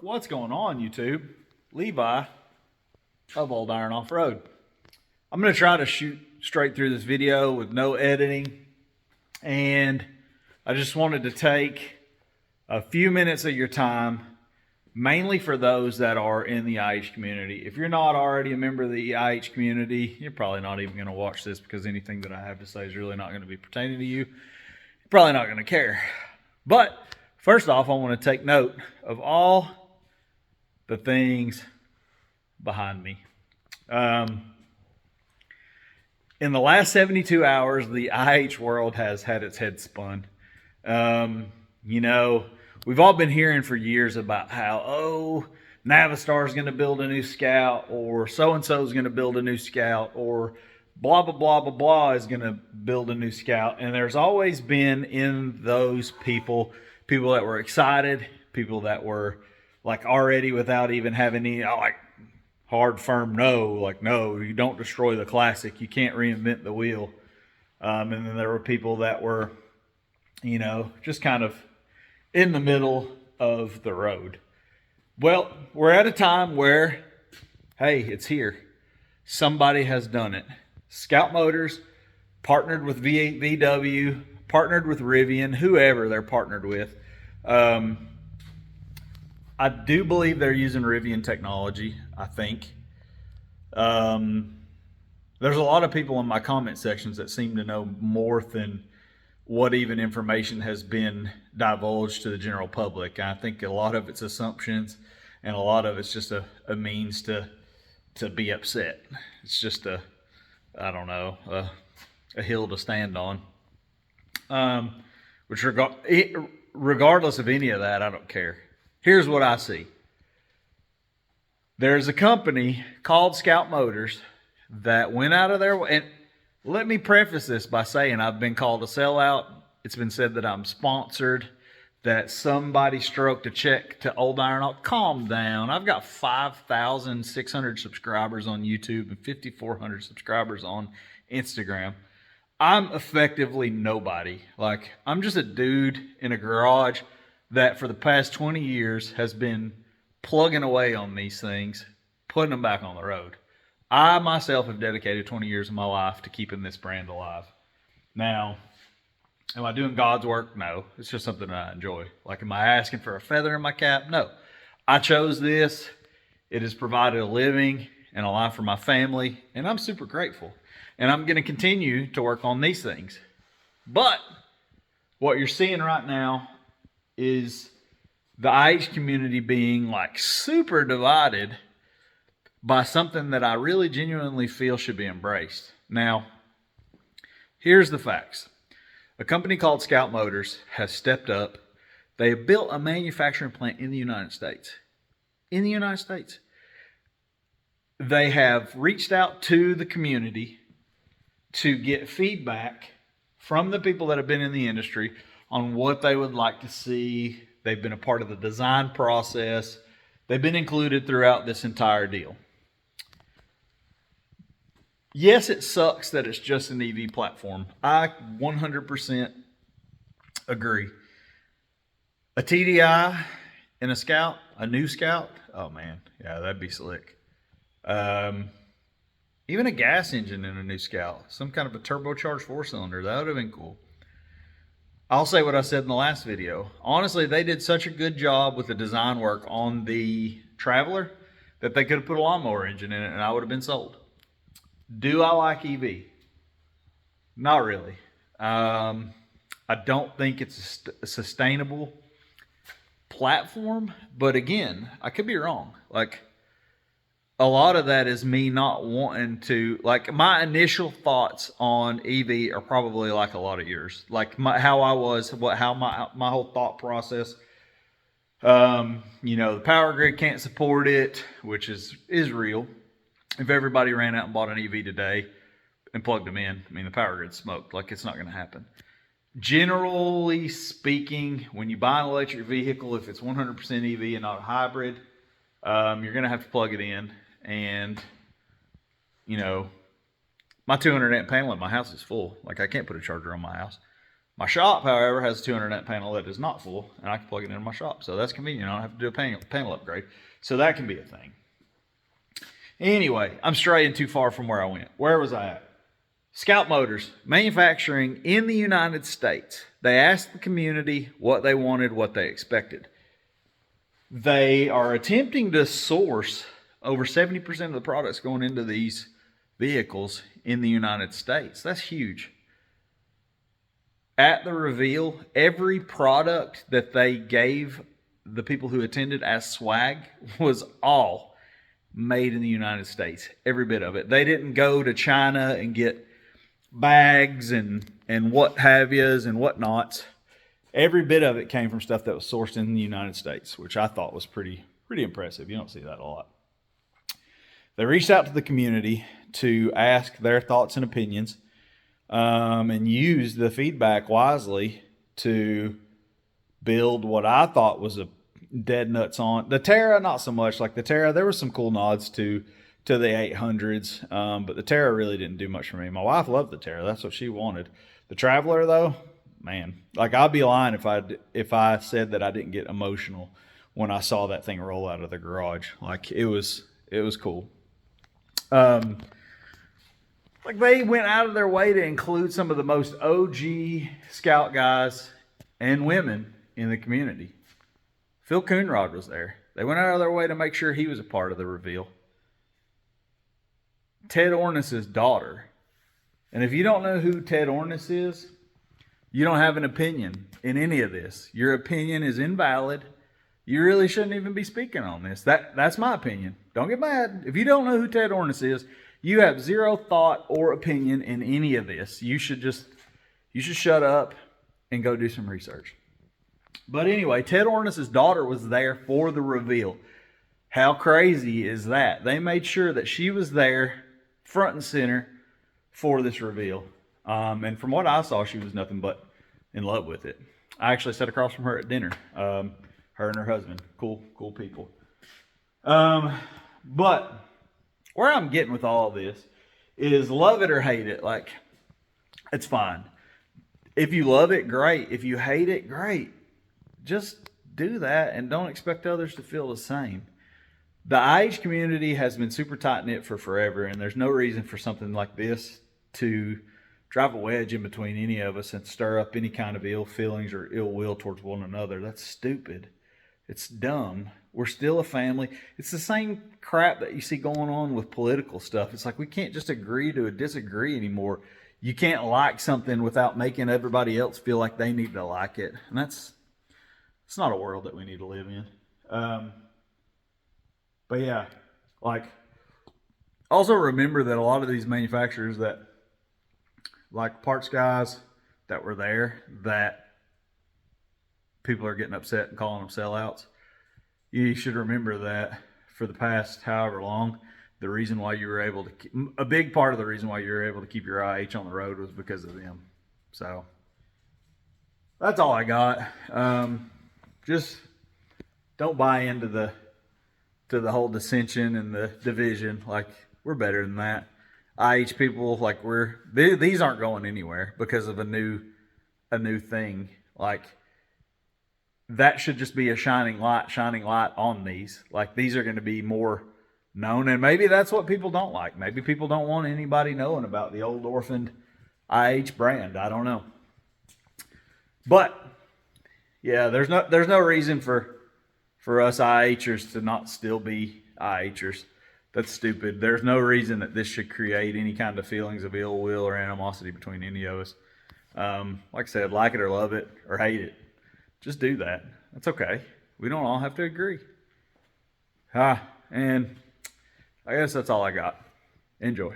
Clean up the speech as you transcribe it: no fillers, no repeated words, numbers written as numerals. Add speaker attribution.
Speaker 1: What's going on, YouTube? Levi of Old Iron Off-Road. I'm going to try to shoot straight through this video with no editing, and I just wanted to take a few minutes of your time, mainly for those that are in the IH community. If you're not already a member of the IH community, you're probably not even going to watch this because anything that I have to say is really not going to be pertaining to you. You're probably not going to care. But first off, I want to take note of all the things behind me. In the last 72 hours, the IH world has had its head spun. You know, we've all been hearing for years about how, Navistar is going to build a new Scout, or so-and-so is going to build a new Scout, or blah, blah, blah, blah, blah is going to build a new Scout. And there's always been in those people that were excited, people that were like already without even having any hard, firm no, no, you don't destroy the classic. You can't reinvent the wheel. And then there were people that were, just kind of in the middle of the road. Well, we're at a time where, hey, it's here. Somebody has done it. Scout Motors partnered with VW, partnered with Rivian, whoever they're partnered with. I do believe they're using Rivian technology, I think. There's a lot of people in my comment sections that seem to know more than what even information has been divulged to the general public. I think a lot of it's assumptions, and a lot of it's just a means to be upset. It's just a hill to stand on. Regardless of any of that, I don't care. Here's what I see. There's a company called Scout Motors that went out of their way. And let me preface this by saying I've been called a sellout. It's been said that I'm sponsored, that somebody stroked a check to Old Iron. Calm down. I've got 5,600 subscribers on YouTube and 5,400 subscribers on Instagram. I'm effectively nobody. I'm just a dude in a garage that for the past 20 years has been plugging away on these things, putting them back on the road. I myself have dedicated 20 years of my life to keeping this brand alive. Now, am I doing God's work? No. It's just something that I enjoy. Am I asking for a feather in my cap? No. I chose this. It has provided a living and a life for my family, and I'm super grateful. And I'm going to continue to work on these things. But what you're seeing right now is the IH community being super divided by something that I really genuinely feel should be embraced. Now, here's the facts. A company called Scout Motors has stepped up. They have built a manufacturing plant in the United States. In the United States. They have reached out to the community to get feedback from the people that have been in the industry on what they would like to see. They've been a part of the design process. They've been included throughout this entire deal. Yes, it sucks that it's just an EV platform. I 100% agree. A TDI in a Scout, a new Scout, oh man, yeah, that'd be slick. Even a gas engine in a new Scout, some kind of a turbocharged 4-cylinder, that would have been cool. I'll say what I said in the last video. Honestly, they did such a good job with the design work on the Traveler that they could have put a lawnmower engine in it and I would have been sold. Do I like EV? Not really. I don't think it's a sustainable platform, but again, I could be wrong. A lot of that is me not wanting to, my initial thoughts on EV are probably like a lot of yours. How my whole thought process. The power grid can't support it, which is real. If everybody ran out and bought an EV today and plugged them in, the power grid's smoked. It's not going to happen. Generally speaking, when you buy an electric vehicle, if it's 100% EV and not a hybrid, you're going to have to plug it in. And, my 200 amp panel at my house is full. I can't put a charger on my house. My shop, however, has a 200 amp panel that is not full, and I can plug it into my shop. So that's convenient. I don't have to do a panel upgrade. So that can be a thing. Anyway, I'm straying too far from where I went. Where was I at? Scout Motors, manufacturing in the United States. They asked the community what they wanted, what they expected. They are attempting to source over 70% of the products going into these vehicles in the United States. That's huge. At the reveal, every product that they gave the people who attended as swag was all made in the United States. Every bit of it. They didn't go to China and get bags and what have yous and whatnots. Every bit of it came from stuff that was sourced in the United States, which I thought was pretty impressive. You don't see that a lot. They reached out to the community to ask their thoughts and opinions, and used the feedback wisely to build what I thought was a dead nuts on. The Terra, not so much. Like the Terra, there were some cool nods to the 800s, but the Terra really didn't do much for me. My wife loved the Terra. That's what she wanted. The Traveler, though, man, like I'd be lying if I said that I didn't get emotional when I saw that thing roll out of the garage. Like it was cool. Like they went out of their way to include some of the most OG Scout guys and women in the community. Phil Coonrod was there. They went out of their way to make sure he was a part of the reveal. Ted Ornis's daughter. And if you don't know who Ted Ornis is, you don't have an opinion in any of this. Your opinion is invalid. You really shouldn't even be speaking on this. That's my opinion. Don't get mad. If you don't know who Ted Ornis is, you have zero thought or opinion in any of this. You should shut up and go do some research. But anyway, Ted Ornis's daughter was there for the reveal. How crazy is that? They made sure that she was there front and center for this reveal. And from what I saw, she was nothing but in love with it. I actually sat across from her at dinner. Her and her husband. Cool people. But where I'm getting with all this is love it or hate it. Like, it's fine. If you love it, great. If you hate it, great. Just do that and don't expect others to feel the same. The IH community has been super tight-knit for forever, and there's no reason for something like this to drive a wedge in between any of us and stir up any kind of ill feelings or ill will towards one another. That's stupid. It's dumb. We're still a family. It's the same crap that you see going on with political stuff. It's like we can't just agree to disagree anymore. You can't like something without making everybody else feel like they need to like it. And it's not a world that we need to live in. But yeah, like, also remember that a lot of these manufacturers that, like parts guys that were there, that people are getting upset and calling them sellouts. You should remember that for the past however long, the reason why you were able to keep, a big part of the reason why you were able to keep your IH on the road was because of them. So that's all I got. Just don't buy into the whole dissension and the division. Like, we're better than that. IH people, like, these aren't going anywhere because of a new thing. Like, that should just be a shining light on these. Like, these are going to be more known, and maybe that's what people don't like. Maybe people don't want anybody knowing about the old orphaned IH brand. I don't know. But yeah, there's no reason for us IHers to not still be IHers. That's stupid. There's no reason that this should create any kind of feelings of ill will or animosity between any of us. Like I said, like it or love it or hate it. Just do that. That's okay. We don't all have to agree. And I guess that's all I got. Enjoy.